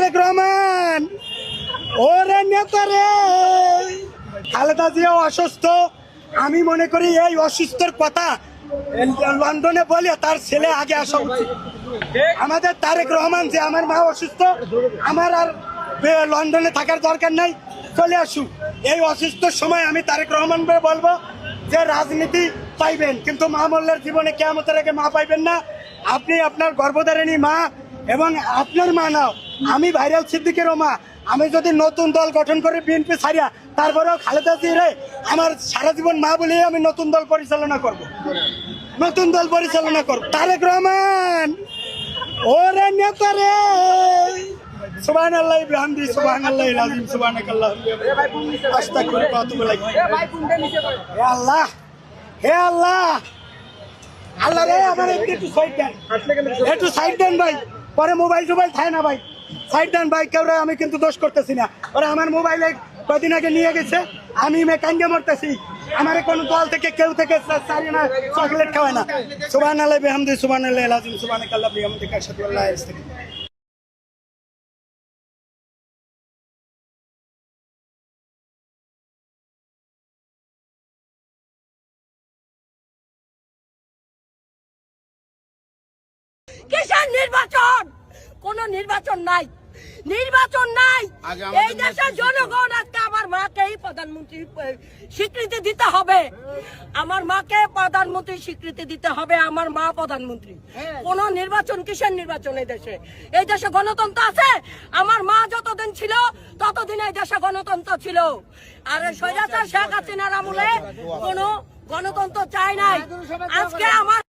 তারেক রহমান ওরে নেতা রে। খালেদা জিয়া অসুস্থ, আমি মনে করি এই অসুস্থর কথা লন্ডনে বলে তার ছেলে আগে আসা উচিত। আমাদের তারেক রহমান যে আমার মা অসুস্থ, আমার আর লন্ডনে থাকার দরকার নাই, চলে আসুক। এই অসুস্থ সময় আমি তারেক রহমান বলবো যে রাজনীতি পাইবেন, কিন্তু মা মোল্লার জীবনে কিয়ামতের আগে মা পাইবেন না। আপনি আপনার গর্ভধারিণী মা এবং আপনার মা নাও, আমি ভাইরাল সিদ্দিকেরও মা। আমি যদি নতুন দল গঠন করে বিএনপি ছাড়িয়া, তারপরেও খালেদা জিয়ারে আমার সারা জীবন মা বলে আমি নতুন দল পরিচালনা করব, নতুন দল পরিচালনা করব। তারেক রহমান ওরে নেতা রে। সুবহানাল্লাহ বিহামদি, সুবহানাল্লাহিল আযীম, সুবহানাকাল্লাহুম্মা আস্তাগফিরুকা ওয়া আতুবু ইলাইক। হে আল্লাহ, হে আল্লাহ, আল্লাহ রে আমার একটু সাইড দেন, একটু সাইড দেন ভাই। পরে মোবাইল টোবাইল থাকে না ভাই, সাইড দেন ভাই। কেউ আমি কিন্তু দোষ করতেছি না, ওরা আমার মোবাইলে কদিন আগে নিয়ে গেছে, আমি মেকাঙ্গে মরতেছি। আমার কোন দল থেকে কেউ থেকে চকলেট খাওয়ায় না। সুবহানাল্লাহ বিহামদি, সুবহানাল্লাহিল আযীম, সুবহানাকাল্লাহুম্মা বিহামদিকা আশহাদু আল্লা ইলাহা ইল্লা আনতা। কিসের নির্বাচন? কোন নির্বাচন নাই, নির্বাচন নাই। এই দেশের জনগণ আজকে আমার মাকেই প্রধানমন্ত্রী স্বীকৃতি দিতে হবে, আমার মাকে প্রধানমন্ত্রী স্বীকৃতি দিতে হবে। আমার মা প্রধানমন্ত্রী। কোন নির্বাচন? কিসের নির্বাচন? এই দেশে গণতন্ত্র আছে। আমার মা যতদিন ছিল ততদিন এই দেশে গণতন্ত্র ছিল। আর স্বৈরাচার শেখ হাসিনার আমলে কোন গণতন্ত্র চাই নাই। আজকে আমার